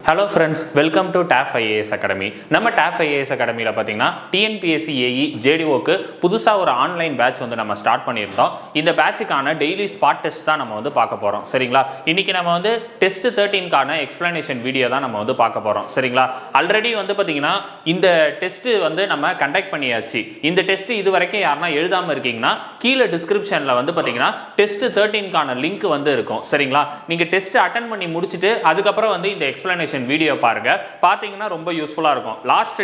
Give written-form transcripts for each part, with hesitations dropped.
Hello friends, welcome to TAF IAS Academy. நம்ம TAF IAS Academyல பாத்தீங்கன்னா TNPSC AE JDOக்கு புதுசா ஒரு ஆன்லைன் பேட்ச் வந்து நம்ம ஸ்டார்ட் பண்ணியிருந்தோம். இந்த பேட்சுக்கான டெய்லி ஸ்பாட் டெஸ்ட் தான் நம்ம வந்து பார்க்க போறோம். சரிங்களா? இன்னைக்கு நம்ம வந்து டெஸ்ட் 13க்கான எக்ஸ்பிளனேஷன் வீடியோ தான் நம்ம வந்து பார்க்க போறோம். சரிங்களா? ஆல்ரெடி வந்து பாத்தீங்கன்னா இந்த டெஸ்ட் வந்து நம்ம கண்டக்ட் பண்ணியாச்சு. இந்த டெஸ்ட் இது வரைக்கும் யாருன்னா எழுதாம இருக்கீங்கன்னா கீழே டிஸ்கிரிப்ஷன்ல வந்து பாத்தீங்கன்னா டெஸ்ட் 13க்கான லிங்க் வந்து இருக்கும். சரிங்களா? நீங்க டெஸ்ட் அட்டெண்ட் பண்ணி முடிச்சிட்டு அதுக்கப்புறம் வந்து இந்த எக்ஸ்பிளனேஷன் வீடியோ பாருங்க. பாத்தீங்கன்னா ரொம்ப யூஸ்ஃபுல்லா இருக்கும். லாஸ்ட்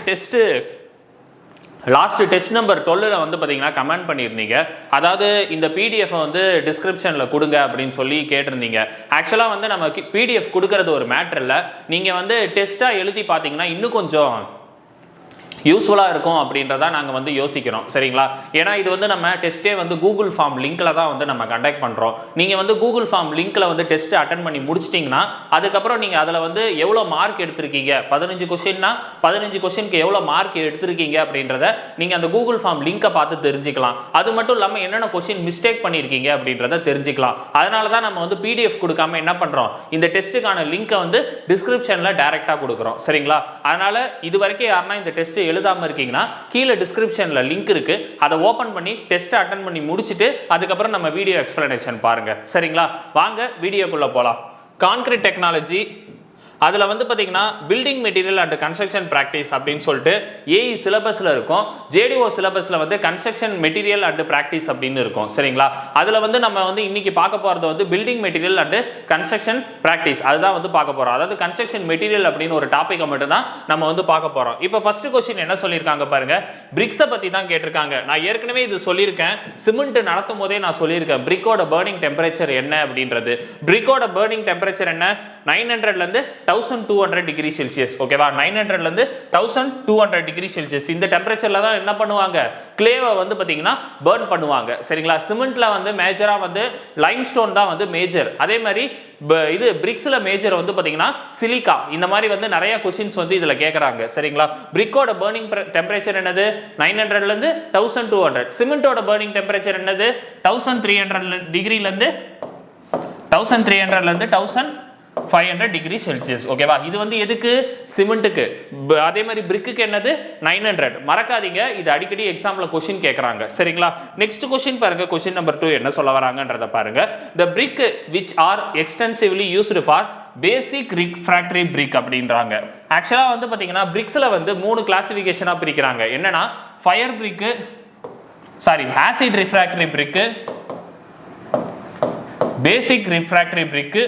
டெஸ்ட் நம்பர் 12ல வந்து பாத்தீங்கன்னா கமெண்ட் பண்ணியிருந்தீங்க. அதாவது இந்த பிடிஎஃப் வந்து டிஸ்கிரிப்ஷன்ல கொடுங்க அப்படின்னு சொல்லி கேட்டிருந்தீங்க. ஆக்சுவலா வந்து நம்ம பிடிஎஃப் கொடுக்கறது ஒரு மேட்டர் இல்ல. நீங்க வந்து டெஸ்டா எழுதி பாத்தீங்கன்னா இன்னும் கொஞ்சம் யூஸ்ஃபுல்லாக இருக்கும் அப்படின்றத நாங்கள் வந்து யோசிக்கிறோம். சரிங்களா? ஏன்னா இது வந்து நம்ம டெஸ்ட்டே வந்து கூகுள் ஃபார்ம் லிங்க்ல தான் வந்து நம்ம கண்டக்ட் பண்ணுறோம். நீங்கள் வந்து கூகுள் ஃபார்ம் லிங்க்ல வந்து டெஸ்ட் அட்டன் பண்ணி முடிச்சிட்டிங்கன்னா அதுக்கப்புறம் நீங்கள் அதில் வந்து எவ்வளோ மார்க் எடுத்திருக்கீங்க, 15 கொஸ்டின்னா 15 கொஸ்டினுக்கு எவ்வளோ மார்க் எடுத்திருக்கீங்க அப்படின்றத நீங்கள் அந்த கூகுள் ஃபார்ம் லிங்கை பார்த்து தெரிஞ்சுக்கலாம். அது மட்டும் இல்லாமல் என்னென்ன கொஸ்டின் மிஸ்டேக் பண்ணியிருக்கீங்க அப்படின்றத தெரிஞ்சுக்கலாம். அதனால தான் நம்ம வந்து பிடிஎஃப் கொடுக்காம என்ன பண்ணுறோம், இந்த டெஸ்ட்டுக்கான லிங்கை வந்து டிஸ்கிரிப்ஷனில் டைரெக்டாக கொடுக்குறோம். சரிங்களா? அதனால இது வரைக்கும் யாருன்னா இந்த டெஸ்ட் எழுதாம இருக்கீங்கன்னா கீழே டிஸ்கிரிப்ஷன்ல லிங்க் இருக்கு. அதை ஓபன் பண்ணி டெஸ்ட் அட்டெண்ட் பண்ணி முடிச்சிட்டு அதுக்கப்புறம் நம்ம வீடியோ எக்ஸ்பிளனேஷன் பாருங்க. சரிங்களா? வாங்க வீடியோக்குள்ள போலாம். கான்கிரீட் டெக்னாலஜி அதில் வந்து பார்த்தீங்கன்னா building material and construction practice அப்படின்னு சொல்லிட்டு ஏஇ சிலபஸில் இருக்கும். ஜேடிஓ சிலபஸில் வந்து கன்ஸ்ட்ரக்ஷன் மெட்டீரியல் அண்ட் ப்ராக்டிஸ் அப்படின்னு இருக்கும். சரிங்களா? அதில் வந்து நம்ம வந்து இன்னைக்கு பார்க்க போகிறது வந்து building material and construction practice அதுதான் வந்து பார்க்க போகிறோம். அதாவது கன்ஸ்ட்ரக்ஷன் மெட்டீரியல் அப்படின்னு ஒரு டாப்பிக்கை மட்டும் தான் நம்ம வந்து பார்க்க போகிறோம். இப்போ ஃபர்ஸ்ட் கொஸ்டின் என்ன சொல்லியிருக்காங்க பாருங்க, பிரிக்ஸை பற்றி தான் கேட்டிருக்காங்க. நான் ஏற்கனவே இது சொல்லியிருக்கேன், சிமெண்ட் நடத்தும் போதே நான் சொல்லியிருக்கேன் பிரிக்கோட பர்னிங் டெம்பரேச்சர் என்ன அப்படின்றது. பிரிக்கோட பர்னிங் டெம்பரேச்சர் என்ன, 900லேருந்து 1200 டிகிரி செல்சியஸ். ஓகேவா? 900லேருந்து 1200 டிகிரி செல்சியஸ் இந்த டெம்பரேச்சர்ல தான் என்ன பண்ணுவாங்க, கிளேவை வந்து பாத்தீங்கன்னா பர்ன் பண்ணுவாங்க. சரிங்களா? சிமெண்ட்ல வந்து மேஜரா வந்து லைம்ஸ்டோன் தான் வந்து மேஜர். அதே மாதிரி இது பிரிக்ஸ்ல மேஜர் வந்து பாத்தீங்கன்னா சிலிக்கா. இந்த மாதிரி வந்து நிறைய क्वेश्चंस வந்து இதுல கேக்குறாங்க. சரிங்களா? பிரிக்கோட பர்னிங் டெம்பரேச்சர் என்னது, 900லேருந்து 1200. சிமெண்டோட பர்னிங் டெம்பரேச்சர் என்னது, 1300 டிகிரிலேருந்து 1500 டிகிரி செல்சியஸ். ஓகேவா? இது வந்து எதுக்கு, சிமெண்ட்டுக்கு. அதே மாதிரி பிரிக்குக்கு என்னது 900. மறக்காதீங்க, இது அடிக்கடி எக்ஸாம்ல क्वेश्चन கேக்குறாங்க. சரிங்களா? நெக்ஸ்ட் क्वेश्चन பாருங்க. क्वेश्चन நம்பர் 2 என்ன சொல்ல வராங்கன்றத பாருங்க. the brick which are extensively used for basic refractory brick அப்படின்றாங்க. ஆக்சுவலா வந்து பாத்தீங்கன்னா பிரிக்ஸ்ல வந்து 3 கிளாசிஃபிகேஷனா பிரிக்கிறாங்க. என்னன்னா ஃபயர் பிரிக், ஆசிட் ரிஃப்ராக்டரி பிரிக், பேசிக் ரிஃப்ராக்டரி பிரிக்,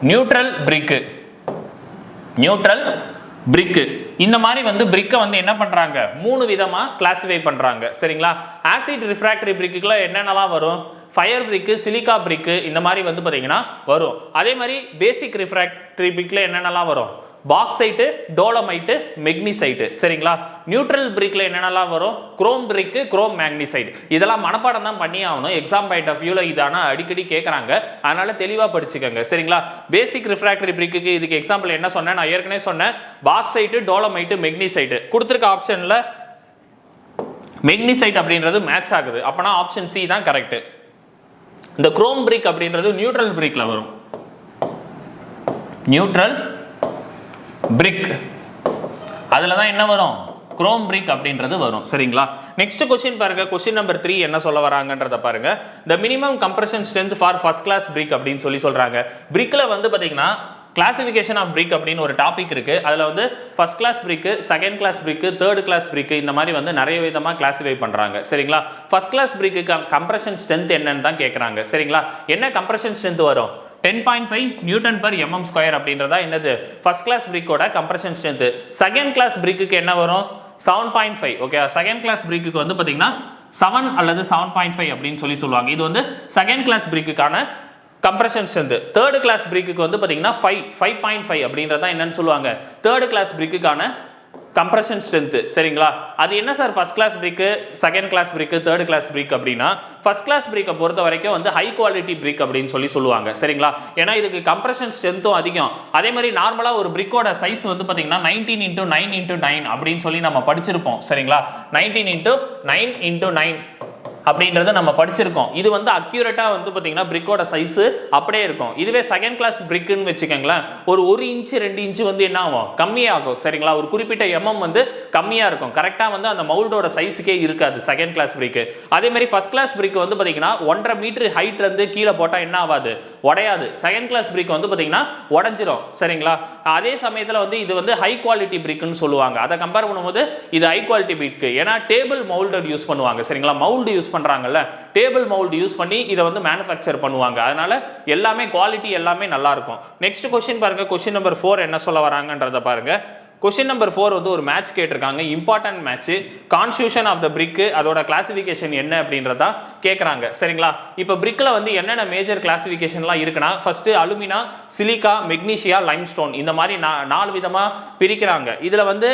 நியூட்ரல் பிரிக். இந்த மாதிரி வந்து பிரிக்கை வந்து என்ன பண்றாங்க, 3 விதமா கிளாசிஃபை பண்றாங்க. சரிங்களா? ஆசிட் ரிஃப்ராக்டரி பிரிக்குல என்னென்னலாம் வரும், ஃபயர் பிரிக், சிலிக்கா பிரிக் இந்த மாதிரி வந்து பாத்தீங்கன்னா வரும். அதே மாதிரி பேசிக் ரிஃப்ராக்டரி பிரிக்ல என்னென்னலாம் வரும், பாக்சைட்டு, டோலமைட்டு, மெக்னீசைட்டு. சரிங்களா? நியூட்ரல் பிரிக்ல என்னென்னலாம் வரும், குரோம் பிரிக், குரோம் மேக்னீசைட். இதெல்லாம் மனப்பாடம் தான் பண்ணி ஆகணும். எக்ஸாம் பாயிண்ட் ஆஃப் வியூல இதான அடிக்கடி கேட்கறாங்க. அதனால தெளிவா படிச்சுக்கோங்க. சரிங்களா? பேசிக் ரிஃப்ராக்டரி பிரிக்கு இதுக்கு எக்ஸாம்பிள் என்ன சொன்னேன், நான் ஏற்கனவே சொன்னேன், பாக்சைட்டு, டோலமைட்டு, மெக்னீசைட்டு. கொடுத்திருக்க ஆப்ஷன்ல மெக்னீசைட் அப்படின்றது மேட்ச் ஆகுது. அப்பனா ஆப்ஷன் சி தான் கரெக்ட். இந்த குரோம் பிரிக் அப்படின்றது நியூட்ரல் பிரிக்ல வரும். நியூட்ரல் பிரிக் அதுல தான் என்ன வரும், குரோம் பிரிக் அப்படின்றது வரும். சரிங்களா? நெக்ஸ்ட் क्वेश्चन பாருங்க. क्वेश्चन நம்பர் 3 என்ன சொல்ல வராங்கன்றத பாருங்க. the minimum compression strength for first class brick அப்படின்னு சொல்றாங்க. பிரிக்ல வந்து பாத்தீங்கன்னா கிளாசிஃபிகேஷன் ஆஃப் பிரிக் அப்படின்னு ஒரு டாபிக் இருக்கு. அதுல வந்து first class brick, second class brick, third class பிரிக் இந்த மாதிரி வந்து நிறைய விதமா கிளாசிஃபை பண்றாங்க. சரிங்களா? ஃபர்ஸ்ட் கிளாஸ் பிரிக்கு கம்ப்ரஷன் ஸ்ட்ரென்த் என்னன்னு தான் கேக்குறாங்க. சரிங்களா? என்ன கம்ப்ரஷன் ஸ்ட்ரென்த் வரும், 10.5 நியூட்டன் per mm ஸ்கொயர் அப்படின்றதா என்னது ஃபர்ஸ்ட் கிளாஸ் பிரிக்கோட கம்ப்ரஷன் ஸ்ட்ரென்த். செகண்ட் கிளாஸ் பிரிக்கு என்ன வரும், 7.5. ஓகே, செகண்ட் கிளாஸ் பிரிக்கு வந்து பாத்தீங்கன்னா 7 அல்லது 7.5 அப்படின்னு சொல்லுவாங்க. இது வந்து செகண்ட் கிளாஸ் பிரிக்குக்கான கம்ப்ரஷன் ஸ்ட்ரென்த். தேர்ட் கிளாஸ் பிரிக்கு வந்து பாத்தீங்கன்னா 5.5 அப்படின்றதா என்னன்னு சொல்லுவாங்க, தேர்ட் கிளாஸ் பிரிக்குக்கான கம்ப்ரஷன் ஸ்ட்ரென்த். சரிங்களா? அது என்ன sir first class brick, second class brick, third class brick அப்படின்னா ஃபர்ஸ்ட் கிளாஸ் பிரிக்கை பொறுத்த வரைக்கும் வந்து ஹை குவாலிட்டி பிரிக் அப்படின்னு சொல்லுவாங்க. சரிங்களா? ஏன்னா இதுக்கு கம்ப்ரஷன் ஸ்ட்ரென்த்தும் அதிகம். அதே மாதிரி நார்மலா ஒரு பிரிக்கோட சைஸ் வந்து பாத்தீங்கன்னா 19 × 9 × 9 அப்படின்னு சொல்லி நம்ம படிச்சிருப்போம். சரிங்களா? 19 × 9 × 9 அப்படின்றத நம்ம படிச்சிருக்கோம். இது வந்து அக்யூரேட்டா வந்து பாத்தீங்கன்னா பிரிக்கோட சைஸ் அப்படியே இருக்கும். இதுவே செகண்ட் கிளாஸ் பிரிக்குன்னு வச்சுக்கோங்களேன், ஒரு 1 இன்ச் 2 இன்ச் வந்து என்ன ஆகும், கம்மியாகும். சரிங்களா, ஒரு குறிப்பிட்ட எம்எம் வந்து கம்மியா இருக்கும். கரெக்டா வந்து அந்த மவுல்டோட சைஸுக்கே இருக்காது செகண்ட் கிளாஸ் பிரிக். அதே மாதிரி ஃபர்ஸ்ட் கிளாஸ் பிரிக் வந்து பாத்தீங்கன்னா 1.5 மீட்டர் ஹைட்ல இருந்து கீழே போட்டா என்ன ஆகாது, உடையாது. செகண்ட் கிளாஸ் பிரிக் வந்து பாத்தீங்கன்னா உடைஞ்சிரும். சரிங்களா, அதே சமயத்துல வந்து இது வந்து ஹை குவாலிட்டி பிரிக்னு சொல்லுவாங்க. அதை கம்பேர் பண்ணும்போது இது ஹை குவாலிட்டி பிரிக். ஏன்னா டேபிள் மவுல்டட் யூஸ் பண்ணுவாங்க. சரிங்களா, மவுல்டு யூஸ் பண்றாங்கல்ல, டேபிள் மவுல்ட் யூஸ் பண்ணி இதை வந்து மேனுஃபேக்சர் பண்ணுவாங்க. அதனால எல்லாமே குவாலிட்டி எல்லாமே நல்லா இருக்கும். நெக்ஸ்ட் क्वेश्चन பாருங்க, क्वेश्चन நம்பர் 4 என்ன சொல்ல வராங்கன்றத பாருங்க. क्वेश्चन நம்பர் 4 வந்து ஒரு மேட்ச் கேட்டிருக்காங்க, important match. Constitution of the brick, அதோட கிளாசிஃபிகேஷன் என்ன அப்படின்றத கேக்குறாங்க. சரிங்களா, இப்போ பிரிக்ல வந்து என்னென்ன மேஜர் கிளாசிஃபிகேஷன்லாம் இருக்குன்னா, first alumina, silica, magnesia, limestone, இந்த மாதிரி 4 விதமா பிரிக்கிறாங்க. இதுல வந்து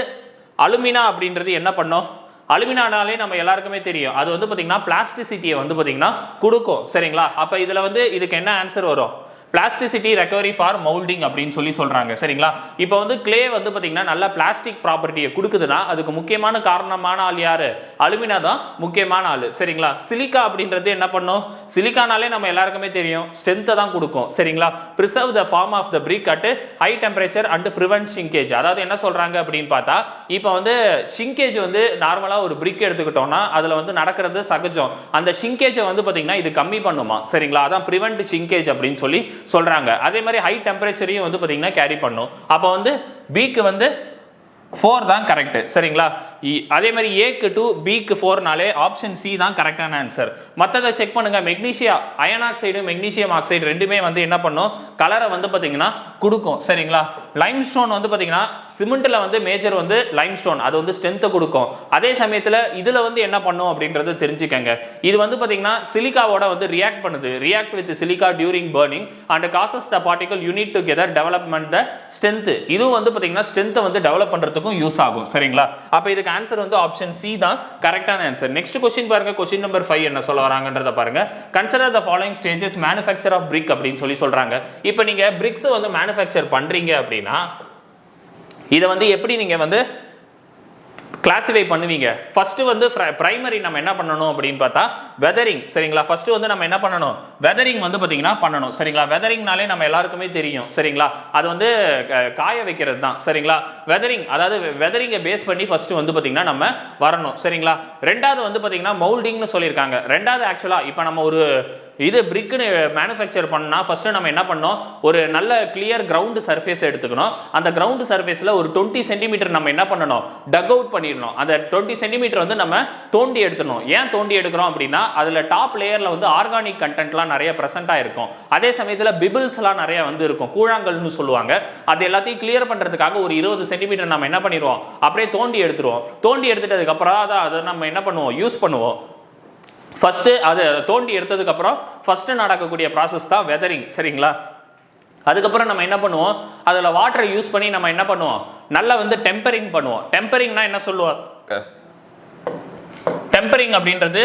அலுமினா அப்படின்றது என்ன பண்ணும், அலுமினானாலே நம்ம எல்லாருக்குமே தெரியும், அது வந்து பாத்தீங்கன்னா பிளாஸ்டிசிட்டியை வந்து பாத்தீங்கன்னா கொடுக்கும். சரிங்களா, அப்ப இதுல வந்து இதுக்கு என்ன ஆன்சர் வரும், பிளாஸ்டிசிட்டி ரெக்கவரி ஃபார் மவுல்டிங் அப்படின்னு சொல்லி சொல்றாங்க. சரிங்களா, இப்போ வந்து கிளே வந்து பாத்தீங்கன்னா நல்ல பிளாஸ்டிக் ப்ராப்பர்ட்டியை கொடுக்குதுன்னா அதுக்கு முக்கியமான காரணமான ஆள் யாரு, அலுமினா தான் முக்கியமான ஆளு. சரிங்களா, சிலிக்கா அப்படின்றது என்ன பண்ணும், சிலிக்கானாலே நம்ம எல்லாருக்குமே தெரியும் ஸ்ட்ரென்த்தை தான் கொடுக்கும். சரிங்களா, preserve the form of the brick at high temperature and prevent shrinkage. அதாவது என்ன சொல்றாங்க அப்படின்னு பார்த்தா, இப்போ வந்து ஷிங்கேஜ் வந்து நார்மலா ஒரு பிரிக் எடுத்துக்கிட்டோம்னா அதுல வந்து நடக்கிறது சகஜம். அந்த ஷிங்கேஜை வந்து பாத்தீங்கன்னா இது கம்மி பண்ணுமா. சரிங்களா, அதான் பிரிவென்ட் ஷிங்கேஜ் அப்படின்னு சொல்லி சொல்றாங்க. அதே மாதிரி ஹை டெம்பரேச்சரையும் வந்து பாத்தீங்கன்னா கேரி பண்ணும். அப்ப வந்து பிக்கு வந்து 4 தான் கரெக்ட். சரிங்களா, அதே மாதிரி ஏக்கு 2 பிக்கு 4னாலே ஆப்ஷன் சி தான் கரெக்டான ஆன்சர். மற்றதை செக் பண்ணுங்க, magnesia iron oxide magnesium oxide ரெண்டுமே வந்து என்ன பண்ணும், கலரை வந்து பாத்தீங்கன்னா கொடுக்கும். சரிங்களா, லைம்ஸ்டோன் வந்து பாத்தீங்கன்னா சிமெண்ட்ல வந்து மேஜர் வந்து லைம்ஸ்டோன், அது வந்து ஸ்ட்ரென்த் கொடுக்கும். அதே சமயத்துல இதுல வந்து என்ன பண்ணும் அப்படின்றது தெரிஞ்சுக்கங்க. இது வந்து பாத்தீங்கன்னா சிலிக்காவோட வந்து ரியாக்ட் பண்ணுது, react with silica during burning and causes the particle unit together development the strength. இதுவும் வந்து பாத்தீங்கன்னா ஸ்ட்ரென்த்தை வந்து டெவலப் பண்றதுக்கும் யூஸ் ஆகும். சரிங்களா, அப்ப இதுக்கு ஆன்சர் வந்து ஆப்ஷன் சி தான் கரெக்டான ஆன்சர். நெக்ஸ்ட் क्वेश्चन பாருங்க, क्वेश्चन நம்பர் 5 என்ன சொல்ல வராங்கன்றத பாருங்க. Consider the following stages manufacture of brick அப்படின்னு சொல்லி சொல்றாங்க. இப்போ நீங்க பிரிக்ஸ் வந்து மேனுஃபேக்சர் பண்றீங்க அப்படின்னா இதை வந்து எப்படி நீங்க வந்து கிளாசிஃபை பண்ணுவீங்க. ஃபர்ஸ்ட் வந்து பிரைமரி நம்ம என்ன பண்ணணும் அப்படின்னு பார்த்தா வெதரிங். சரிங்களா, ஃபர்ஸ்ட் வந்து நம்ம என்ன பண்ணணும், வெதரிங் வந்து பாத்தீங்கன்னா பண்ணணும். சரிங்களா, வெதரிங்னாலே நம்ம எல்லாருக்குமே தெரியும். சரிங்களா, அது வந்து காய வைக்கிறது தான். சரிங்களா, வெதரிங் அதாவது வெதரிங்கை பேஸ் பண்ணி ஃபர்ஸ்ட் வந்து பாத்தீங்கன்னா நம்ம வரணும். சரிங்களா, ரெண்டாவது வந்து பாத்தீங்கன்னா மவுல்டிங்னு சொல்லியிருக்காங்க. ரெண்டாவது ஆக்சுவலா இப்போ நம்ம ஒரு இது பிரிக்னு மேனுஃபேக்சர் பண்ணா ஃபர்ஸ்ட் நம்ம என்ன பண்ணோம், ஒரு நல்ல கிளியர் கிரவுண்ட் சர்ஃபேஸ் எடுத்துக்கணும். அந்த கிரவுண்ட் சர்ஃபேஸ்ல ஒரு 20 சென்டிமீட்டர் நம்ம என்ன பண்ணணும், டக் அவுட் பண்ணிடணும். அந்த 20 சென்டிமீட்டர் வந்து நம்ம தோண்டி எடுத்துடணும். ஏன் தோண்டி எடுக்கிறோம் அப்படின்னா அதுல டாப் லேயர்ல வந்து ஆர்கானிக் கண்டென்ட்லாம் நிறைய பிரசன்டா இருக்கும். அதே சமயத்துல பிபிள்ஸ்லாம் நிறைய வந்து இருக்கும், கூழாங்கல்னு சொல்லுவாங்க. அது எல்லாத்தையும் கிளியர் பண்றதுக்காக ஒரு 20 சென்டிமீட்டர் நம்ம என்ன பண்ணிடுவோம், அப்படியே தோண்டி எடுத்துருவோம். தோண்டி எடுத்துட்டதுக்கு அப்புறம் அதை நம்ம என்ன பண்ணுவோம், யூஸ் பண்ணுவோம். ஃபர்ஸ்ட் அதை தோண்டி எடுத்ததுக்கு அப்புறம் ஃபர்ஸ்ட் நடக்கக்கூடிய ப்ராசஸ் தான் வெதரிங். சரிங்களா, அதுக்கப்புறம் நம்ம என்ன பண்ணுவோம், அதுல வாட்டரை யூஸ் பண்ணி நம்ம என்ன பண்ணுவோம், நல்லா வந்து டெம்பரிங் பண்ணுவோம். டெம்பரிங்னா என்ன சொல்லுவோம், டெம்பரிங் அப்படின்றது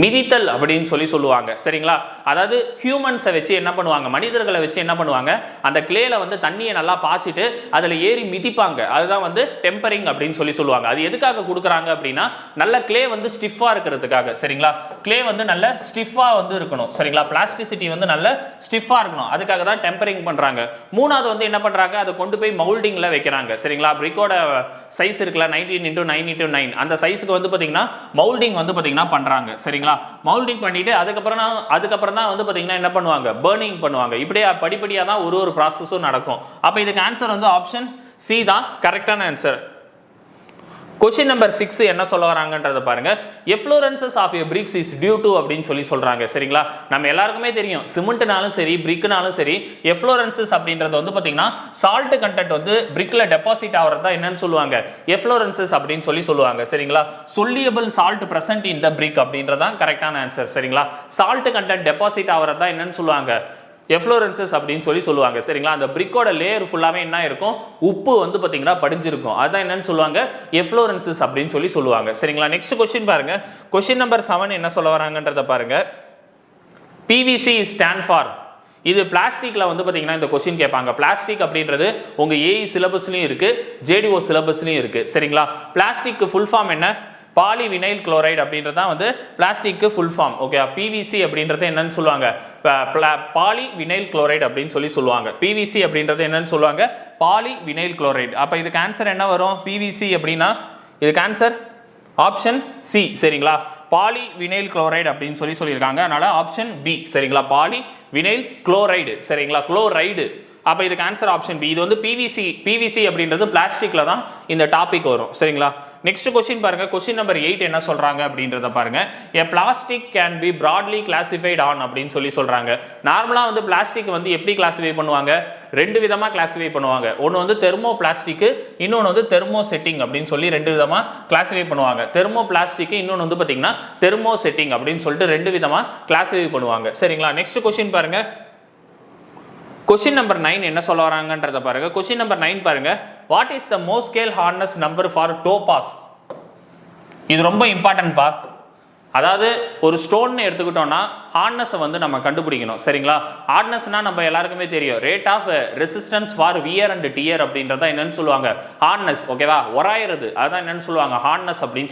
மிதித்தல் அப்படின்னு சொல்லி சொல்லுவாங்க. சரிங்களா, அதாவது ஹியூமன்ஸை வச்சு என்ன பண்ணுவாங்க, மனிதர்களை வச்சு என்ன பண்ணுவாங்க, அந்த கிளேல வந்து தண்ணியை நல்லா பாய்ச்சிட்டு அதுல ஏறி மிதிப்பாங்க. அதுதான் வந்து டெம்பரிங் அப்படின்னு சொல்லி சொல்லுவாங்க. அது எதுக்காக கொடுக்குறாங்க அப்படின்னா நல்ல கிளே வந்து ஸ்டிஃபா இருக்கிறதுக்காக. சரிங்களா, கிளே வந்து நல்ல ஸ்டிஃபா வந்து இருக்கணும். சரிங்களா, பிளாஸ்டிசிட்டி வந்து நல்ல ஸ்டிஃபா இருக்கணும், அதுக்காக தான் டெம்பரிங் பண்றாங்க. மூணாவது வந்து என்ன பண்றாங்க, அதை கொண்டு போய் மவுல்டிங்ல வைக்கிறாங்க. சரிங்களா, பிரிக்கோட சைஸ் இருக்குல்ல 19x9x9 அந்த சைஸுக்கு வந்து பாத்தீங்கன்னா மவுல்டிங் வந்து பாத்தீங்கன்னா பண்றாங்க. சரிங்களா, மவுல்டிங் பண்ணிட்டு அதுக்கப்புறம் தான் வந்து பாத்தீங்கன்னா என்ன பண்ணுவாங்க, பர்னிங் பண்ணுவாங்க. இப்படியே படிப்படியா தான் ஒரு ப்ராசஸும் நடக்கும். அப்ப இதுக்கு ஆன்சர் வந்து ஆப்ஷன் சி தான் கரெக்டான ஆன்சர். क्वेश्चन நம்பர் 6 என்ன சொல்ல வராங்கன்றத பாருங்க. Efflorescence of a bricks is due to அப்படின்னு சொல்லி சொல்றாங்க. சரிங்களா, நம்ம எல்லாருக்குமே தெரியும் சிமெண்ட்னாலும் சரி பிரிக்னாலும் சரி எஃப்ளோரன்சஸ் அப்படின்றது வந்து பாத்தீங்கன்னா சால்ட் கண்டென்ட் வந்து பிரிக்ல டெபாசிட் ஆகிறது தான் என்னன்னு சொல்லுவாங்க, எஃப்ளோரன்சஸ் அப்படின்னு சொல்லி சொல்லுவாங்க. சரிங்களா, சொல்லியபிள் சால்ட் பிரசன்ட் இன் த பிரிக் அப்படின்றதான் கரெக்டான ஆன்சர். சரிங்களா, சால்ட் கண்டென்ட் டெபாசிட் ஆகிறது தான் என்னன்னு சொல்லுவாங்க, எஃப்ளோரன்சஸ் அப்படின்னு சொல்லி சொல்லுவாங்க. சரிங்களா, அந்த பிரிக்கோட லேயர் ஃபுல்லாவே என்ன இருக்கும், உப்பு வந்து பாத்தீங்கன்னா படிஞ்சிருக்கும். அதான் என்னன்னு சொல்லுவாங்க, எஃப்ளோரன்சஸ் அப்படின்னு சொல்லி சொல்லுவாங்க. சரிங்களா, நெக்ஸ்ட் क्वेश्चन பாருங்க. क्वेश्चन நம்பர் 7 என்ன சொல்ல வராங்கன்றத பாருங்க. PVC ஸ்டாண்ட் ஃபார், இது பிளாஸ்டிக்ல வந்து பாத்தீங்கன்னா இந்த क्वेश्चन கேட்பாங்க. பிளாஸ்டிக் அப்படின்றது உங்க ஏஇ சிலபஸ்லயும் இருக்கு, JDO சிலபஸ்லயும் இருக்கு. சரிங்களா, பிளாஸ்டிக் ஃபுல் ஃபார்ம் என்ன, பாலிவினைல் குளோரைடு அப்படின்றது தான் வந்து பிளாஸ்டிக்கு ஃபுல் ஃபார்ம். ஓகே, பிவிசி அப்படின்றது என்னன்னு சொல்லுவாங்க, பாலிவினைல் குளோரைடு அப்படின்னு சொல்லுவாங்க. பிவிசி அப்படின்றது என்னன்னு சொல்லுவாங்க, பாலிவினைல் குளோரைடு. அப்போ இதுக்கு ஆன்சர் என்ன வரும், பிவிசி அப்படின்னா இதுக்கு ஆன்சர் ஆப்ஷன் சி. சரிங்களா, பாலிவினைல் குளோரைடு அப்படின்னு சொல்லியிருக்காங்க. அதனால ஆப்ஷன் பி. சரிங்களா, பாலிவினைல் குளோரைடு. சரிங்களா, குளோரைடு. அப்போ இதுக்கு ஆன்சர் ஆப்ஷன் பி. இது வந்து பிவிசி அப்படின்றது பிளாஸ்டிக்ல தான் இந்த டாபிக் வரும். சரிங்களா, நெக்ஸ்ட் கொஸ்டின் பாருங்க. கொஸ்டின் நம்பர் 8 என்ன சொல்றாங்க அப்படின்றத பாருங்க. A plastic can be broadly classified on அப்படின்னு சொல்றாங்க. நார்மலா வந்து பிளாஸ்டிக் வந்து எப்படி கிளாசிஃபை பண்ணுவாங்க, ரெண்டு விதமா கிளாசிஃபை பண்ணுவாங்க. ஒன்னு வந்து தெர்மோ பிளாஸ்டிக், இன்னொன்னு வந்து தெர்மோ செட்டிங் அப்படின்னு சொல்லி ரெண்டு விதமா கிளாசிஃபை பண்ணுவாங்க. தெர்மோ பிளாஸ்டிக், இன்னொன்னு வந்து பாத்தீங்கன்னா தெர்மோ செட்டிங் அப்படின்னு சொல்லிட்டு ரெண்டு விதமா கிளாசிஃபை பண்ணுவாங்க. சரிங்களா, நெக்ஸ்ட் கொஸ்டின் பாருங்க. கொஸ்டின் நம்பர் 9 என்ன சொல்ல வராங்கன்றத பாருங்க. கொஸ்டின் நம்பர் 9 பாருங்க. What is the most scale hardness number for topaz? இது ரொம்ப இம்பார்ட்டன்ட் பா. அதாவது ஒரு ஸ்டோன் எடுத்துக்கிட்டோம்னா ஹார்ட்னஸை வந்து நம்ம கண்டுபிடிக்கணும். சரிங்களா, ஹார்ட்னஸ்னா நம்ம எல்லாருக்குமே தெரியும், rate of resistance for wear and tear அப்படின்றத என்னன்னு சொல்லுவாங்க, ஹார்ட்னஸ். ஓகேவா, உராயிறது, அதான் என்னன்னு சொல்லுவாங்க, ஹார்ட்னஸ் அப்படின்னு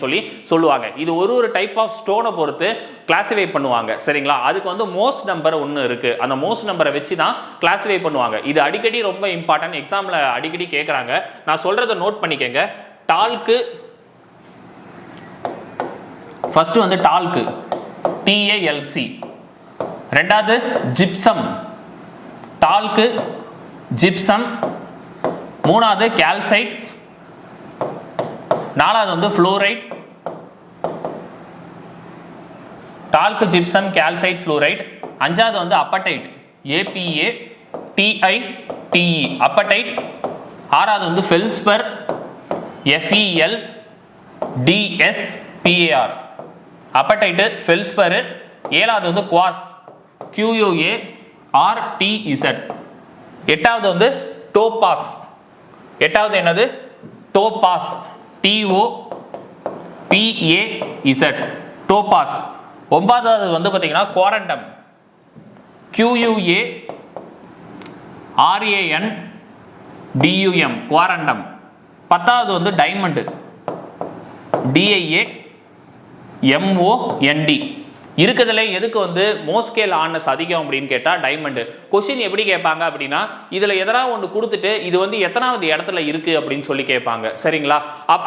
சொல்லுவாங்க. இது ஒரு டைப் ஆஃப் ஸ்டோனை பொறுத்து கிளாசிஃபை பண்ணுவாங்க. சரிங்களா, அதுக்கு வந்து மோஸ்ட் நம்பர் ஒன்று இருக்கு, அந்த மோஸ்ட் நம்பரை வச்சு தான் கிளாசிஃபை பண்ணுவாங்க. இது அடிக்கடி ரொம்ப இம்பார்ட்டன்ட், எக்ஸாம்ல அடிக்கடி கேட்குறாங்க. நான் சொல்றதை நோட் பண்ணிக்கங்க. டால்க்கு ஃபர்ஸ்ட் வந்து டால்க்கு, TALC. ரெண்டாவது ஜிப்சம், டால்க்கு ஜிப்சம். மூணாவது கால்சைட். நாலாவது வந்து fluorite. Talc gypsum calcite fluorite. அஞ்சாவது வந்து அப்படைட், APATITE அப்படைட். ஆறாவது வந்து ஃபெல்ஸ்பர், FELDSPAR அப்படைட்டு ஃபெல்ஸ்பர். ஏழாவது வந்து குவாஸ், QUARTZ. எட்டாவது வந்து டோபாஸ். எட்டாவது என்னது, டோபாஸ், TOPAZ டோபாஸ். ஒன்பதாவது வந்து பார்த்தீங்கன்னா குவாரண்டம், QUARANDUM குவாரண்டம். பத்தாவது வந்து டைமண்ட், DIAMOND. இருக்கிறதுல எதுக்கு வந்து மோஸ்கேல் ஹார்ட்னஸ் அதிகம் அப்படின்னு கேட்டா டைமண்ட். கொஸ்டின் எப்படி கேட்பாங்க அப்படின்னா, இதுல எதனா ஒன்று கொடுத்துட்டு இது வந்து எத்தனாவது இடத்துல இருக்கு அப்படின்னு சொல்லி கேட்பாங்க. சரிங்களா,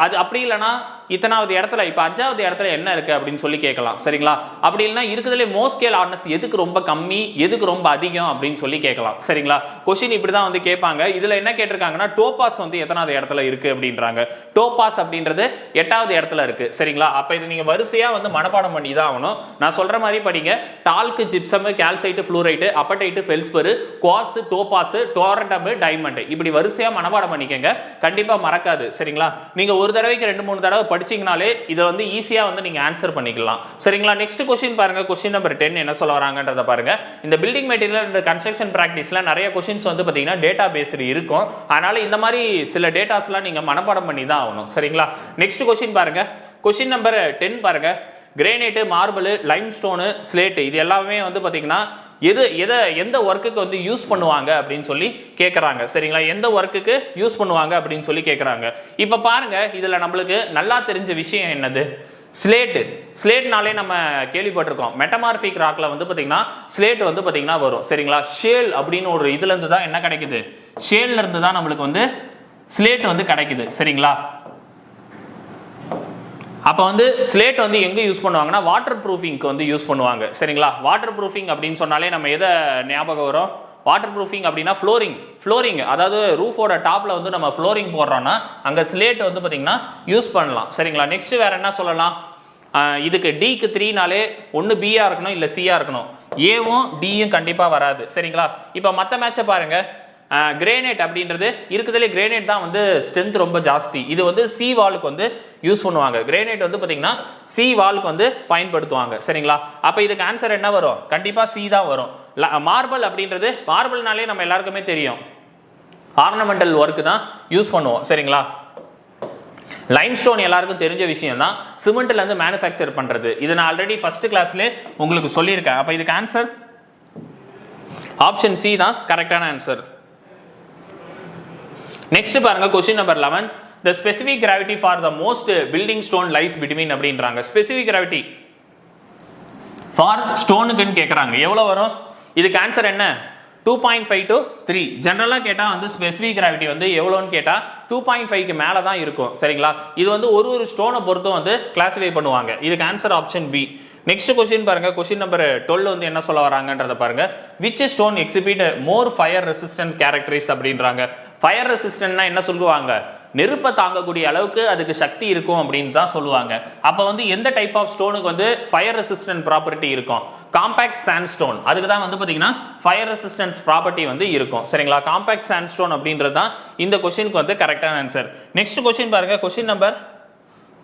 அது அப்படி இல்லைன்னா இத்தனாவது இடத்துல, இப்போ 5வது இடத்துல என்ன இருக்கு அப்படின்னு சொல்லி கேட்கலாம். சரிங்களா, அப்படி இல்லைன்னா இருக்கிறதுல மோஸ்கேல் ஹார்ட்னஸ் எதுக்கு ரொம்ப கம்மி, எதுக்கு ரொம்ப அதிகம் அப்படின்னு சொல்லி கேட்கலாம். சரிங்களா, கொஸ்டின் இப்படி தான் வந்து கேட்பாங்க. இதுல என்ன கேட்டிருக்காங்கன்னா, டோபாஸ் வந்து எத்தனாவது இடத்துல இருக்கு அப்படின்றாங்க. டோபாஸ் அப்படின்றது 8வது இடத்துல இருக்கு. சரிங்களா, அப்ப இது நீங்க வரிசையா வந்து மனப்பாடம் பண்ணி தான் ஆகணும். நான் சொல்ற மாதிரி படிங்க. Talc gypsum calcite fluorite apatite feldspar quartz topaz corundum diamond, இப்படி வரிசையா மனப்பாடம் பண்ணிக்கங்க, கண்டிப்பா மறக்காது. சரிங்களா, நீங்க ஒரு தடவைக்கு 2-3 தடவை படிச்சீங்கனாலே இதை வந்து ஈஸியா வந்து நீங்க ஆன்சர் பண்ணிக்கலாம். சரிங்களா, நெக்ஸ்ட் கொஸ்டின் பாருங்க. கொஸ்டின் நம்பர் 10 என்ன சொல்ல வராங்கன்றத பாருங்க. இந்த பில்டிங் மெட்டீரியல் இந்த கன்ஸ்ட்ரக்ஷன் பிராக்டிஸ்ல நிறைய கொஸ்டின்ஸ் வந்து பாத்தீங்கன்னா டேட்டா பேஸ்டு இருக்கும். அதனால இந்த மாதிரி சில டேட்டாஸ்லாம் நீங்க மனப்பாடம் பண்ணி தான் ஆகணும். சரிங்களா, நெக்ஸ்ட் கொஸ்டின் பாருங்க. கொஸ்டின் நம்பர் 10 பாருங்க. கிரேனைட், மார்பிள், லைம்ஸ்டோனு, ஸ்லேட் இது எல்லாமே வந்து பாத்தீங்கன்னா எந்த ஒர்க்குக்கு வந்து யூஸ் பண்ணுவாங்க அப்படின்னு சொல்லி கேட்கறாங்க. சரிங்களா, எந்த ஒர்க்குக்கு யூஸ் பண்ணுவாங்க அப்படின்னு சொல்லி கேட்கறாங்க. இப்ப பாருங்க, இதுல நம்மளுக்கு நல்லா தெரிஞ்ச விஷயம் என்னது, ஸ்லேட்னாலே நம்ம கேள்விப்பட்டிருக்கோம். மெட்டமார்பிக் ராக்ல வந்து பாத்தீங்கன்னா ஸ்லேட் வந்து பாத்தீங்கன்னா வரும். சரிங்களா, ஷேல் அப்படின்னு ஒரு இதுல இருந்து தான் என்ன கிடைக்குது, ஷேல்ல இருந்து தான் நம்மளுக்கு வந்து ஸ்லேட் வந்து கிடைக்குது. சரிங்களா, அப்போ வந்து ஸ்லேட் வந்து எங்க யூஸ் பண்ணுவாங்கன்னா வாட்டர் ப்ரூஃபிங்க்கு வந்து யூஸ் பண்ணுவாங்க. சரிங்களா, வாட்டர் ப்ரூஃபிங் அப்படின்னு சொன்னாலே நம்ம எதை ஞாபகம் வரும், வாட்டர் ப்ரூஃபிங் அப்படின்னா ஃப்ளோரிங், அதாவது ரூஃபோட டாப்ல வந்து நம்ம ஃப்ளோரிங் போடுறோம்னா அங்க ஸ்லேட் வந்து பாத்தீங்கன்னா யூஸ் பண்ணலாம். சரிங்களா, நெக்ஸ்ட் வேற என்ன சொல்லலாம், இதுக்கு டிக்கு 3நாலே ஒன்னு பியா இருக்கணும் இல்ல சியா இருக்கணும், ஏவும் டியும் கண்டிப்பா வராது. சரிங்களா, இப்போ மற்ற மேட்சை பாருங்க. கிரேனைட் அப்படின்றது இருக்குதுல, கிரேனைட் தான் வந்து ஸ்ட்ரென்த் ரொம்ப ஜாஸ்தி. இது வந்து சி வாலுக்கு வந்து யூஸ் பண்ணுவாங்க. கிரேனைட் வந்து பாத்தீங்கன்னா சி வாலுக்கு வந்து பயன்படுத்துவாங்க. சரிங்களா, அப்ப இதுக்கு ஆன்சர் என்ன வரும், கண்டிப்பா சி தான் வரும். மார்பிள் அப்படின்றது, மார்பிள்னாலே நம்ம எல்லாருக்குமே தெரியும் ஆர்னமெண்டல் ஒர்க் தான் யூஸ் பண்ணுவோம். சரிங்களா, லைம்ஸ்டோன் எல்லாருக்கும் தெரிஞ்ச விஷயம் தான், சிமெண்ட்ல இருந்து மேனுஃபேக்சர் பண்றது. இது நான் ஆல்ரெடி ஃபர்ஸ்ட் கிளாஸ்ல உங்களுக்கு சொல்லியிருக்கேன். அப்ப இதுக்கு ஆன்சர் ஆப்ஷன் சி தான் கரெக்டான ஆன்சர். நெக்ஸ்ட் பாருங்க, question number 11. the specific gravity for the most building stone lies between அப்படின்றாங்க. specific gravity for ஸ்டோனுக்குன்னு கேட்குறாங்க, எவ்வளோ வரும்? இதுக்கு ஆன்சர் என்ன? 2.5 to 3. ஜென்ரலாக கேட்டால் வந்து ஸ்பெசிஃபிக் கிராவிட்டி வந்து எவ்வளோன்னு கேட்டால் 2.5க்கு மேலே தான் இருக்கும். சரிங்களா? இது வந்து ஒரு ஸ்டோனை பொறுத்தும் வந்து கிளாஸிஃபை பண்ணுவாங்க. இதுக்கு answer option B. Next question பாருங்க, கொஸ்டின் நம்பர் 12 வந்து என்ன சொல்ல வராங்கன்றத பாருங்க. Which stone exhibit more fire resistant characteristics அப்படின்றாங்க. ஃபயர் ரெசிஸ்டன்ட்னா என்ன சொல்லுவாங்க? நெருப்பை தாங்கக்கூடிய அளவுக்கு அதுக்கு சக்தி இருக்கும் அப்படின்னு தான் சொல்லுவாங்க. அப்போ வந்து எந்த டைப் ஆஃப் ஸ்டோனுக்கு வந்து ஃபயர் ரெசிஸ்டன்ட் ப்ராப்பர்ட்டி இருக்கும்? Compact sandstone. அதுக்கு தான் வந்து பார்த்தீங்கன்னா ஃபயர் ரெசிஸ்டன்ஸ் ப்ராப்பர்ட்டி வந்து இருக்கும். சரிங்களா? காம்பேக்ட் சாண்ட்ஸ்டோன் அப்படின்றது தான் இந்த கொஸ்டினுக்கு வந்து கரெக்டான ஆன்சர். நெக்ஸ்ட் கொஸ்டின் பாருங்க, கொஸ்டின் நம்பர்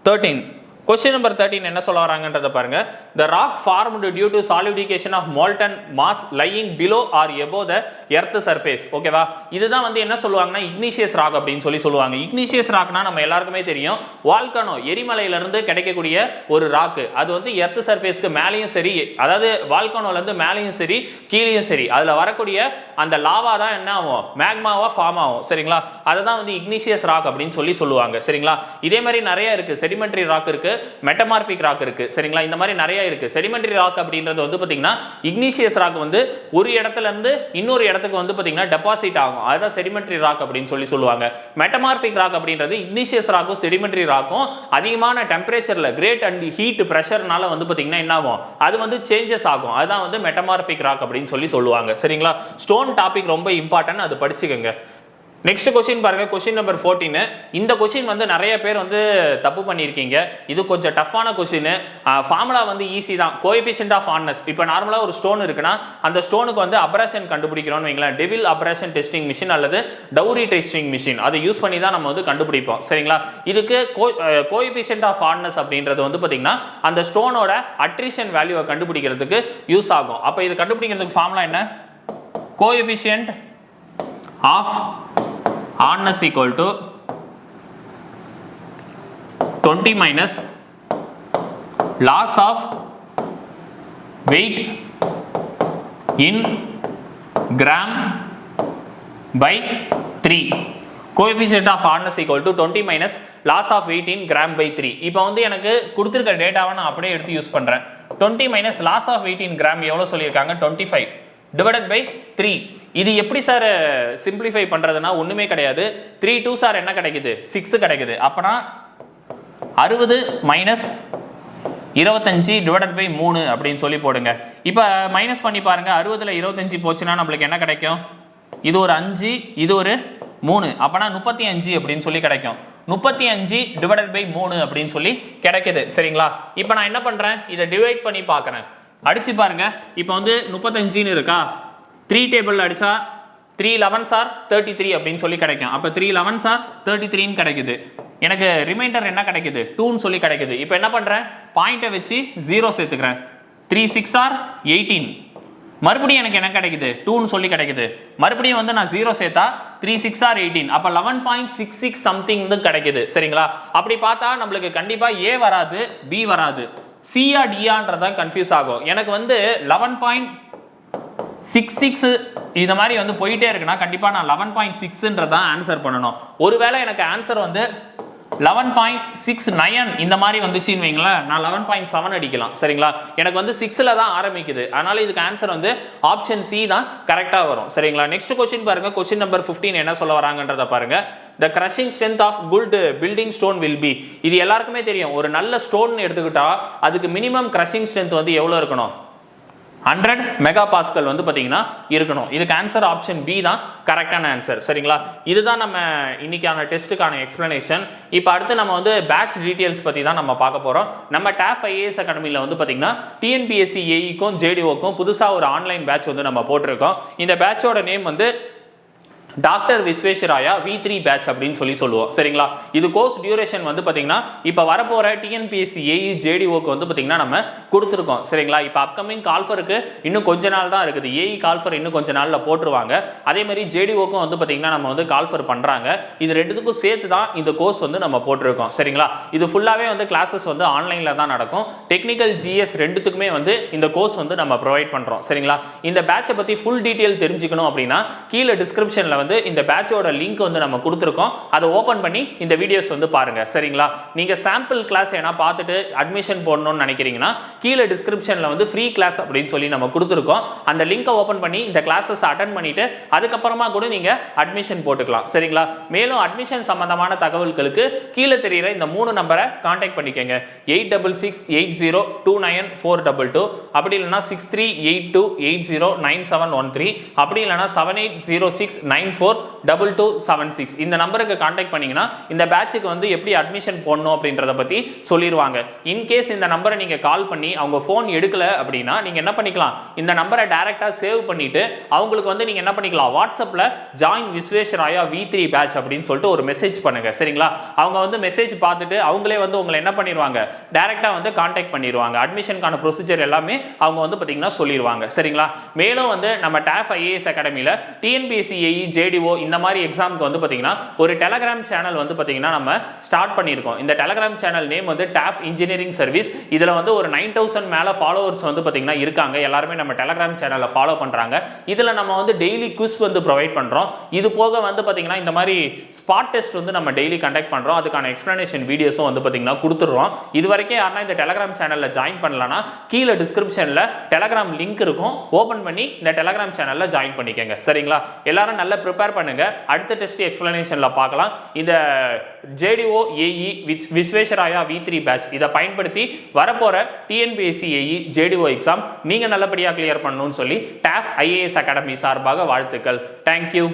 13. Question number 13 என்ன சொல்ல வராங்கன்றத பாருங்க. The rock formed due to solidification of molten mass lying below or above the earth surface. ஓகேவா? இதுதான் வந்து என்ன சொல்லுவாங்கன்னா igneous rock அப்படின்னு சொல்லுவாங்க. igneous rockனா நம்ம எல்லாருக்குமே தெரியும், வால்கனோ எரிமலையில இருந்து கிடைக்கக்கூடிய ஒரு ராக். அது வந்து எர்த் சர்ஃபேஸ்க்கு மேலேயும் சரி, அதாவது வால்கனோல இருந்து மேலேயும் சரி கீழேயும் சரி, அதுல வரக்கூடிய அந்த லாவா தான் என்ன ஆகும்? மேக்மாவா ஃபார்ம் ஆகும். சரிங்களா? அதை தான் வந்து igneous rock அப்படின்னு சொல்லுவாங்க. சரிங்களா? இதே மாதிரி நிறைய இருக்கு. செடிமெண்டரி ராக் இருக்கு, மெட்டமார்பிக் ராக் இருக்கு. சரிங்களா? இந்த மாதிரி நிறைய இருக்கு. செடிமெண்டரி ராக் அப்படின்றது வந்து பாத்தீங்கன்னா igneous ராக் வந்து ஒரு இடத்துல இருந்து இன்னொரு இடத்துக்கு வந்து பாத்தீங்கன்னா டெபாசிட் ஆகும். அதுதான் செடிமெண்டரி ராக் அப்படின்னு சொல்லுவாங்க. மெட்டமார்பிக் ராக் அப்படின்றது igneous ராக்கும் செடிமெண்டரி ராக்கும் அதிகமான டெம்பரேச்சர்ல கிரேட் அண்ட் ஹீட் பிரஷர்னால வந்து பாத்தீங்கன்னா என்ன ஆகும்? அது வந்து சேஞ்சஸ் ஆகும். அதுதான் வந்து மெட்டமார்பிக் ராக் அப்படின்னு சொல்லுவாங்க. சரிங்களா? ஸ்டோன் டாபிக் ரொம்ப இம்பார்ட்டன்ட், அது படிச்சுக்கோங்க. நெக்ஸ்ட் கொஸ்டின் பாருங்க, கொஸ்டின் நம்பர் 14. இந்த கொஸ்டின் வந்து நிறைய பேர் வந்து தப்பு பண்ணியிருக்கீங்க. இது கொஞ்சம் டஃப்பான கொஸ்டின். ஃபார்முலா வந்து ஈஸி தான். Coefficient of hardness. இப்போ நார்மலாக ஒரு ஸ்டோன் இருக்குன்னா அந்த ஸ்டோனுக்கு வந்து அப்ரேஷன் கண்டுபிடிக்கிறோம்னு வைங்களேன். டெவில் அப்ரேஷன் டெஸ்டிங் மிஷின் அல்லது டவுரி டெஸ்டிங் மிஷின், அதை யூஸ் பண்ணி தான் நம்ம வந்து கண்டுபிடிப்போம். சரிங்களா? இதுக்கு கோஎஃபிஷியன்ட் ஆஃப் ஹார்ட்னஸ் அப்படின்றது வந்து பார்த்தீங்கன்னா அந்த ஸ்டோனோட அட்ரிஷன் வேல்யூவை கண்டுபிடிக்கிறதுக்கு யூஸ் ஆகும். அப்போ இது கண்டுபிடிக்கிறதுக்கு ஃபார்முலா என்ன? Coefficient of hardness equal to 20 minus loss of weight in gram by 3. coefficient of hardness equal to 20 minus loss of weight in gram by 3. இப்போ வந்து எனக்கு கொடுத்திருக்க டேட்டாவை நான் அப்படியே எடுத்து யூஸ் பண்றேன். 20 minus loss of weight in gram எவ்வளவு சொல்லியிருக்காங்க? 25 divided by 3. இது எப்படி சார் சிம்பிளிஃபை பண்றதுன்னா ஒண்ணுமே கிடையாது. 3 2 சார் என்ன கிடைக்குது? 6 கிடைக்குது. அப்பனா 60 மைனஸ் 25 டிவைடட் பை 3 அப்படின்னு சொல்லி போடுங்க. இப்போ மைனஸ் பண்ணி பாருங்க. 60ல 25 போச்சுன்னா நம்மளுக்கு என்ன கிடைக்கும்? இது ஒரு 5, இது ஒரு 3, அப்பனா 35 அப்படின்னு சொல்லி கிடைக்கும். 35 டிவைடட் பை 3 அப்படின்னு சொல்லி கிடைக்குது. சரிங்களா? இப்போ நான் என்ன பண்றேன்? இதை டிவைட் பண்ணி பார்க்கறேன். அடிச்சு பாருங்க. இப்போ வந்து 35 இருக்கா? 3 டேபிள் அடிச்சா 3 11s are 33 அப்படின்னு சொல்லி கிடைக்கும். அப்ப 3 11s are 33 கிடைக்குது. எனக்கு ரிமைண்டர் என்ன கிடைக்குது? 2 சொல்லி கிடைக்குது. இப்போ என்ன பண்றேன்? பாயிண்ட்டை வச்சு 0 சேர்த்துக்கிறேன். 3 6 are 18. மறுபடியும் எனக்கு என்ன கிடைக்குது? 2 சொல்லி கிடைக்குது. மறுபடியும் வந்து நான் 0 சேர்த்தா 3 6 are 18. அப்ப 11.66 சம்திங் கிடைக்குது. சரிங்களா? அப்படி பார்த்தா நம்மளுக்கு கண்டிப்பா A வராது, B வராது, C ஆ D ஆன்றதா கன்ஃபியூஸ் ஆகும். எனக்கு வந்து 11.66 இந்த மாதிரி வந்து போயிட்டே இருக்குன்னா கண்டிப்பா நான் 11.6ன்றதா ஆன்சர் பண்ணணும். ஒருவேளை எனக்கு ஆன்சர் வந்து 11.69 இந்த மாதிரி வந்துச்சுன்னு வைங்களேன், நான் 11.7 அடிக்கலாம். சரிங்களா? எனக்கு வந்து 6ல தான் ஆரம்பிக்குது. அதனால இதுக்கு ஆன்சர் வந்து ஆப்ஷன் சி தான் கரெக்டா வரும். சரிங்களா? நெக்ஸ்ட் क्वेश्चन பாருங்க. क्वेश्चन நம்பர் 15 என்ன சொல்ல வராங்கன்றத பாருங்க. The crushing strength of good building stone will be. இது எல்லாருக்குமே தெரியும். ஒரு நல்ல ஸ்டோன் எடுத்துக்கிட்டா அதுக்கு மினிமம் crushing strength வந்து எவ்வளவு இருக்கணும்? 100 மெகா பாஸ்கல் வந்து பாத்தீங்கன்னா இருக்கணும். இதுக்கு ஆன்சர் ஆப்ஷன் பி தான் கரெக்டான ஆன்சர். சரிங்களா? இதுதான் நம்ம இன்னைக்கான டெஸ்ட்டுக்கான எக்ஸ்பிளனேஷன். இப்போ அடுத்து நம்ம வந்து பேட்ச் டீடைல்ஸ் பத்தி தான் நம்ம பார்க்க போறோம். நம்ம டாப் ஐஏஎஸ் அகாடமியில் வந்து பாத்தீங்கன்னா டிஎன்பிஎஸ்சி ஏஇக்கும் ஜேடிஓக்கும் புதுசா ஒரு ஆன்லைன் பேட்ச் வந்து நம்ம போட்டிருக்கோம். இந்த பேட்சோட நேம் வந்து டாக்டர் விஸ்வேஸ்வராயா V3 பேட்ச் அப்படின்னு சொல்லுவோம். சரிங்களா? இது கோர்ஸ் டியூரேஷன் வந்து பாத்தீங்கன்னா இப்போ வரப்போற டிஎன்பிஎஸ்சி ஏஇ ஜேடிஓக்கு வந்து பாத்தீங்கன்னா நம்ம கொடுத்துருக்கோம். சரிங்களா? இப்போ அப்கமிங் கால்ஃபருக்கு இன்னும் கொஞ்ச நாள் தான் இருக்குது. ஏஇ கால்ஃபர் இன்னும் கொஞ்ச நாள்ல போட்டுருவாங்க. அதே மாதிரி ஜேடிஓக்கும் வந்து பாத்தீங்கன்னா நம்ம வந்து கால்ஃபர் பண்றாங்க. இது ரெண்டுத்துக்கும் சேர்த்து தான் இந்த கோர்ஸ் வந்து நம்ம போட்டிருக்கோம். சரிங்களா? இது ஃபுல்லாவே வந்து கிளாஸஸ் வந்து ஆன்லைன்ல தான் நடக்கும். டெக்னிக்கல் ஜிஎஸ் ரெண்டுத்துக்குமே வந்து இந்த கோர்ஸ் வந்து நம்ம ப்ரொவைட் பண்றோம். சரிங்களா? இந்த பேட்சை பத்தி ஃபுல் டீடைல் தெரிஞ்சுக்கணும் அப்படின்னா கீழே டிஸ்கிரிப்ஷன்ல வந்து இந்த பேட்சோட லிங்க் வந்து நம்ம கொடுத்துருக்கோம். அதை ஓபன் பண்ணி இந்த வீடியோஸ் வந்து பாருங்க. சரிங்களா? நீங்க சாம்பிள் கிளாஸ் ஏன்னா பார்த்துட்டு அட்மிஷன் போடணும்னு நினைக்கிறீங்கன்னா கீழே டிஸ்கிரிப்ஷன்ல வந்து ஃப்ரீ கிளாஸ் அப்படின்னு சொல்லி நம்ம கொடுத்துருக்கோம். அந்த லிங்கை ஓபன் பண்ணி இந்த கிளாஸஸ் அட்டென்ட் பண்ணிட்டு அதுக்கப்புறமா கூட நீங்க அட்மிஷன் போட்டுக்கலாம். சரிங்களா? மேலும் அட்மிஷன் சம்பந்தமான தகவல்களுக்கு கீழே தெரியுற இந்த 3 நம்பரை கான்டாக்ட் பண்ணிக்கங்க. 8668029422 அப்படி இல்லைன்னா 6382809713 அப்படி இல்லைன்னா 7806942276 இந்த நம்பருக்கு கான்டாக்ட் பண்ணீங்கன்னா இந்த பேட்சுக்கு வந்து எப்படி அட்மிஷன் போடணும் அப்படின்றத பத்தி சொல்லிடுவாங்க. இன்கேஸ் இந்த நம்பரை நீங்க கால் பண்ணி அவங்க போன் எடுக்கல அப்படின்னா நீங்க என்ன பண்ணிக்கலாம், இந்த நம்பரை டைரக்டா சேவ் பண்ணிட்டு அவங்களுக்கு வந்து நீங்க என்ன பண்ணிக்கலாம், வாட்ஸ்அப்ல ஜாயின் விஸ்வேஸ்வராயா V3 பேட்ச் அப்படின்னு சொல்லிட்டு ஒரு மெசேஜ் பண்ணுங்க. சரிங்களா? அவங்க வந்து மெசேஜ் பார்த்துட்டு அவங்களே வந்து உங்களை என்ன பண்ணிடுவாங்க, டைரக்டா வந்து கான்டாக்ட் பண்ணிடுவாங்க. அட்மிஷனுக்கான ப்ரொசீஜர் எல்லாமே அவங்க வந்து பாத்தீங்கன்னா சொல்லிடுவாங்க. சரிங்களா? மேலும் வந்து நம்ம TAF IAS அகாடமில TNPSC AE JDO இந்த மாதிரி எக்ஸாமுக்கு வந்து பாத்தீங்கன்னா ஒரு டெலகிராம் சேனல் வந்து பாத்தீங்கன்னா நம்ம ஸ்டார்ட் பண்ணியிருக்கோம். இந்த டெலகிராம் சேனல் நேம் வந்து TAF இன்ஜினியரிங் சர்வீஸ். இதுல வந்து ஒரு 9000 மேல ஃபாலோவர்ஸ் வந்து பாத்தீங்கன்னா இருக்காங்க. எல்லாருமே நம்ம டெலகிராம் சேனல்ல ஃபாலோ பண்றாங்க. இதுல நம்ம வந்து டெய்லி குவிஸ் வந்து ப்ரொவைட் பண்றோம். இது போக வந்து பாத்தீங்கன்னா இந்த மாதிரி ஸ்பாட் டெஸ்ட் வந்து நம்ம டெய்லி கண்டக்ட் பண்றோம். அதுக்கான எக்ஸ்பிளனேஷன் வீடியோஸும் வந்து பாத்தீங்கன்னா கொடுத்துறோம். இது வரைக்கும் யாருன்னா இந்த டெலகிராம் சேனல்ல ஜாயின் பண்ணலனா கீழே டிஸ்கிரிப்ஷன்ல டெலகிராம் லிங்க் இருக்கும். ஓபன் பண்ணி இந்த டெலகிராம் சேனல்ல ஜாயின் பண்ணிக்கங்க. சரிங்களா? எல்லாரும் நல்லா ப்ரிப்பேர் பண்ணுங்க. அடுத்த டெஸ்ட் எக்ஸ்பிளனேஷன்ல பார்க்கலாம். இந்த JDO AE Visvesvaraya V3 batch இதை பயன்படுத்தி வரப்போற TNPSC AE JDO எக்ஸாம் நீங்க நல்லபடியா கிளியர் பண்ணணும்னு சொல்லி TAF IAS அகாடமி சார்பாக வாழ்த்துக்கள். தேங்க்யூ.